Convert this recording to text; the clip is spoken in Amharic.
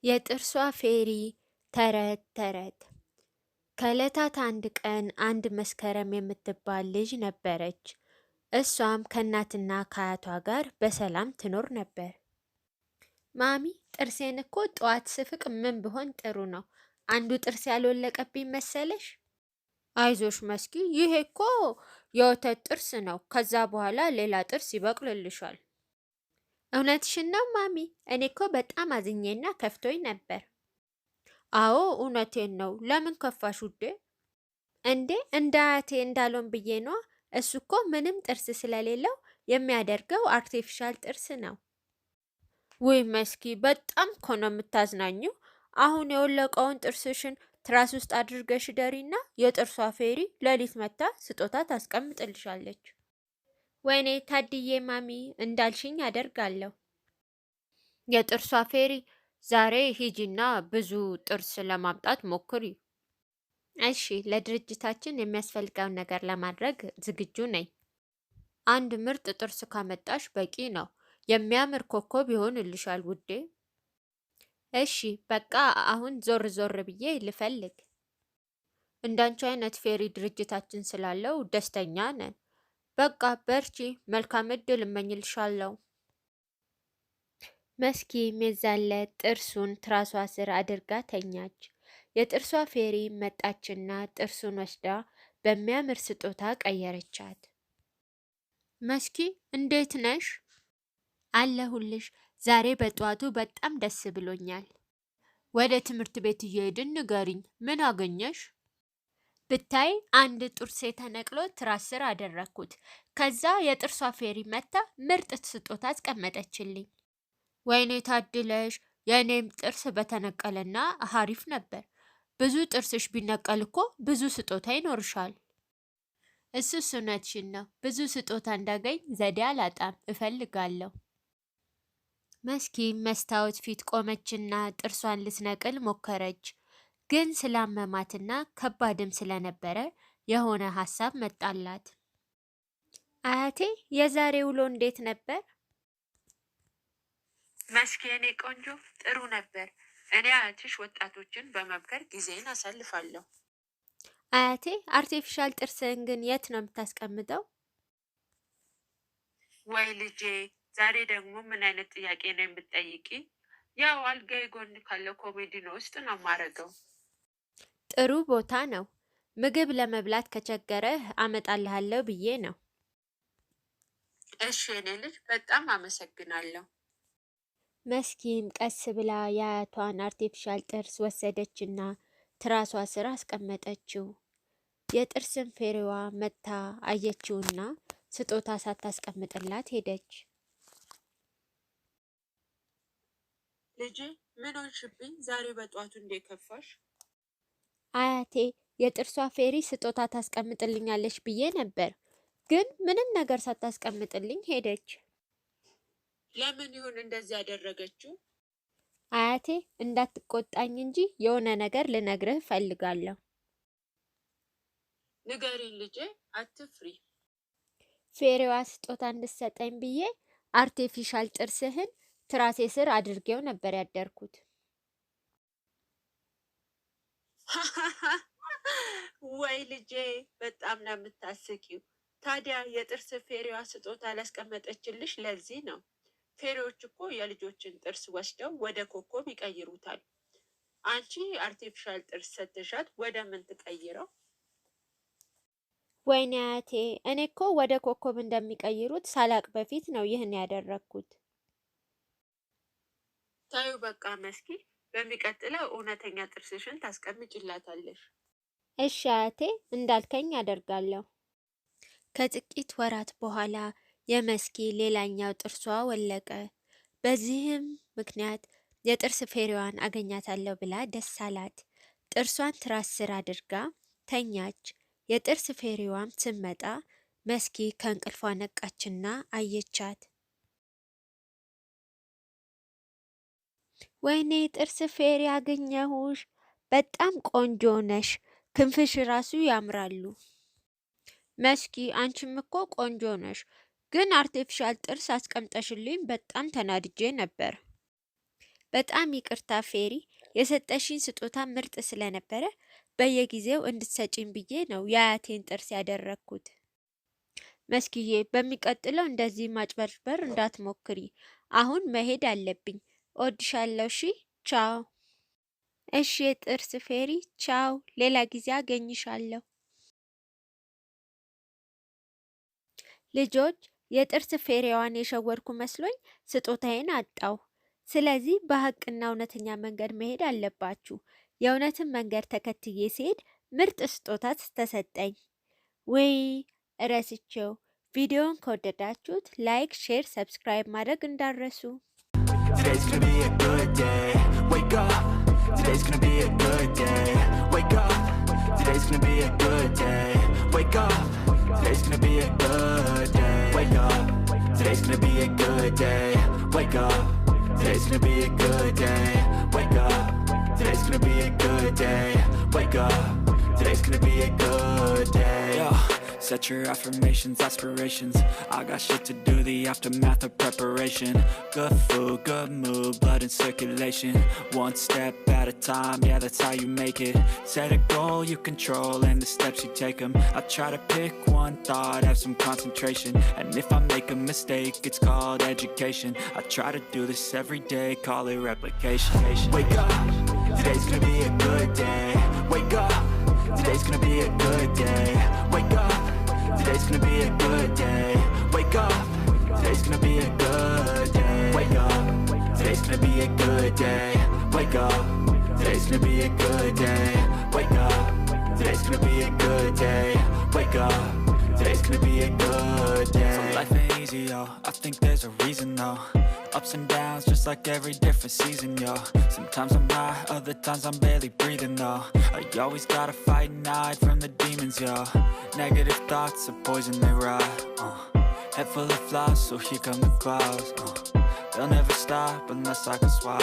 የጥርሷ ፌሪ ተረት ተረት። ከዕለታት አንድ ቀን አንድ መስከረም የምትባል ልጅ ነበረች። እሷም ከእናትና ከአያቷ ጋር በሰላም ትኖር ነበር። ማሚ፣ ጥርሴን እኮ ጠዋት ስፍቅ ምን ብሆን ጥሩ ነው? አንዱ ጥርስ ያልወለቀብኝ መሰለሽ? አይዞሽ መስኪ፣ ይሄ እኮ የወተት ጥርስ ነው። ከዛ በኋላ ሌላ ጥርስ ይበቅልልሻል። እውነትሽን ነው ማሚ? እኔ እኮ በጣም አዝኜና ከፍቶኝ ነበር። አዎ እውነቴን ነው። ለምን ከፋሽ ውዴ? እንዴ እንደ አያቴ እንዳልሆን ብዬ ነዋ። እሱ እኮ ምንም ጥርስ ስለሌለው የሚያደርገው አርቴፊሻል ጥርስ ነው። ውይ መስኪ፣ በጣም እኮ ነው የምታዝናኙ። አሁን የወለቀውን ጥርስሽን ትራስ ውስጥ አድርገሽ ደሪና የጥርሷ ፌሪ ሌሊት መታ ስጦታ ታስቀምጥልሻለች። ወይኔ ታድዬ ማሚ፣ እንዳልሽኝ አደርጋለሁ። የጥርሷ ፌሪ ዛሬ ሂጂና ብዙ ጥርስ ለማምጣት ሞክሪ። እሺ፣ ለድርጅታችን የሚያስፈልገውን ነገር ለማድረግ ዝግጁ ነኝ። አንድ ምርጥ ጥርስ ካመጣሽ በቂ ነው። የሚያምር ኮከብ ይሆንልሻል ውዴ። እሺ፣ በቃ አሁን ዞር ዞር ብዬ ልፈልግ። እንዳንቺ አይነት ፌሪ ድርጅታችን ስላለው ደስተኛ ነን። በቃ በርቺ፣ መልካም እድል እመኝልሻለሁ። መስኪ የዛለት ጥርሱን ትራሷ ስር አድርጋ ተኛች። የጥርሷ ፌሪ መጣችና ጥርሱን ወስዳ በሚያምር ስጦታ ቀየረቻት። መስኪ እንዴት ነሽ? አለሁልሽ። ዛሬ በጠዋቱ በጣም ደስ ብሎኛል። ወደ ትምህርት ቤት እየሄድን ንገሪኝ፣ ምን አገኘሽ? ብታይ አንድ ጥርሴ ተነቅሎ ትራስ ስር አደረግኩት። ከዛ የጥርሷ ፌሪ መታ ምርጥ ስጦታ አስቀመጠችልኝ። ወይኔ ታድለሽ! የእኔም ጥርስ በተነቀለና አሪፍ ነበር። ብዙ ጥርስሽ ቢነቀል እኮ ብዙ ስጦታ ይኖርሻል። እሱስ እውነትሽን ነው። ብዙ ስጦታ እንዳገኝ ዘዴ አላጣም፣ እፈልጋለሁ። መስኪ መስታወት ፊት ቆመችና ጥርሷን ልትነቅል ሞከረች። ግን ስላመማትና ከባድም ስለነበረ የሆነ ሀሳብ መጣላት። አያቴ፣ የዛሬ ውሎ እንዴት ነበር? መስኪ የኔ ቆንጆ፣ ጥሩ ነበር። እኔ አያትሽ ወጣቶችን በመምከር ጊዜን አሳልፋለሁ። አያቴ፣ አርቲፊሻል ጥርስን ግን የት ነው የምታስቀምጠው? ወይ ልጄ፣ ዛሬ ደግሞ ምን አይነት ጥያቄ ነው የምትጠይቂ? ያው አልጋዬ ጎን ካለው ኮሜዲኖ ውስጥ ነው የማረገው። ጥሩ ቦታ ነው። ምግብ ለመብላት ከቸገረህ አመጣልሃለሁ ብዬ ነው። እሺ የኔ ልጅ፣ በጣም አመሰግናለሁ። መስኪም ቀስ ብላ የአያቷን አርቲፊሻል ጥርስ ወሰደችና ትራሷ ስር አስቀመጠችው። የጥርስን ፌሬዋ መታ አየችውና ስጦታ ሳታስቀምጥላት ሄደች። ልጄ፣ ምን ሆንሽብኝ? ዛሬ በጧቱ እንዴ ከፋሽ? አያቴ፣ የጥርሷ ፌሪ ስጦታ ታስቀምጥልኛለች ብዬ ነበር፣ ግን ምንም ነገር ሳታስቀምጥልኝ ሄደች። ለምን ይሁን እንደዚህ ያደረገችው? አያቴ፣ እንዳትቆጣኝ እንጂ የሆነ ነገር ልነግርህ እፈልጋለሁ። ንገሪኝ ልጄ፣ አትፍሪ። ፌሬዋ ስጦታ እንድትሰጠኝ ብዬ አርቴፊሻል ጥርስህን ትራሴ ስር አድርጌው ነበር ያደርኩት። ወይ ልጄ፣ በጣም ነው የምታስቂው። ታዲያ የጥርስ ፌሬዋ ስጦታ ላስቀመጠችልሽ ለዚህ ነው። ፌሬዎች እኮ የልጆችን ጥርስ ወስደው ወደ ኮከብ ይቀይሩታል። አንቺ አርቲፊሻል ጥርስ ሰተሻት ወደ ምን ትቀይረው? ወይኔ አያቴ፣ እኔ እኮ ወደ ኮከብ እንደሚቀይሩት ሳላቅ በፊት ነው ይህን ያደረግኩት። ታዩ በቃ መስኪ፣ በሚቀጥለው እውነተኛ ጥርስሽን ታስቀምጭላታለሽ። እሺ አያቴ፣ እንዳልከኝ አደርጋለሁ። ከጥቂት ወራት በኋላ የመስኪ ሌላኛው ጥርሷ ወለቀ። በዚህም ምክንያት የጥርስ ፌሬዋን አገኛታለሁ ብላ ደስ አላት። ጥርሷን ትራስ ስር አድርጋ ተኛች። የጥርስ ፌሬዋም ስመጣ መስኪ ከእንቅልፏ ነቃችና አየቻት። ወይኔ ጥርስ ፌሬ አገኘሁሽ! በጣም ቆንጆ ነሽ። ክንፍሽ ራሱ ያምራሉ። መስኪ፣ አንቺም እኮ ቆንጆ ነሽ፣ ግን አርቲፊሻል ጥርስ አስቀምጠሽልኝ በጣም ተናድጄ ነበር። በጣም ይቅርታ ፌሪ፣ የሰጠሽኝ ስጦታ ምርጥ ስለነበረ በየጊዜው እንድትሰጪኝ ብዬ ነው የአያቴን ጥርስ ያደረግኩት። መስኪዬ፣ በሚቀጥለው እንደዚህ ማጭበርበር እንዳትሞክሪ። አሁን መሄድ አለብኝ። እወድሻለሁ። እሺ፣ ቻው። እሺ የጥርስ ፌሪ፣ ቻው። ሌላ ጊዜ አገኝሻለሁ። ልጆች፣ የጥርስ ፌሪዋን የሸወርኩ መስሎኝ ስጦታዬን አጣሁ። ስለዚህ በሀቅና እውነተኛ መንገድ መሄድ አለባችሁ። የእውነትን መንገድ ተከትዬ ሲሄድ ምርጥ ስጦታ ተሰጠኝ። ወይ እረስቼው። ቪዲዮን ከወደዳችሁት ላይክ፣ ሼር፣ ሰብስክራይብ ማድረግ እንዳረሱ። Today's gonna be a good day. Wake up. Today's gonna be a good day. Wake up. Today's gonna be a good day. Wake up. Today's gonna be a good day. Wake up. Today's gonna be a good day. Wake up. Today's gonna be a good day. Wake up. Today's gonna be a good day. Wake up. Today's gonna be a good day. Yo, set your affirmations, aspirations. I got shit to do, the aftermath of preparation. Good food, good mood, blood in circulation. One step at a time, yeah, that's how you make it. Set a goal you control and the steps you take them. I try to pick one thought, have some concentration. And if I make a mistake, it's called education. I try to do this every day, call it replication. Wake up, today's gonna be a good day. Wake up, today's gonna be a good day. Wake up, today's gonna be a good day. Wake up, today's gonna be a good day. Wake up, today's gonna be a good day. Wake up, today's gonna be a good day. Wake up, today's gonna be a good day. Wake up, today's gonna be a good day. So life ain't easy, yo. I think there's a reason, though. Ups and downs, just like every different season, yo. Sometimes I'm high, other times I'm barely breathing, though. I always gotta fight and hide from the demons, yo. Negative thoughts are poison, they rot. Head full of flies, so here come the clouds. They'll never stop unless I can swap.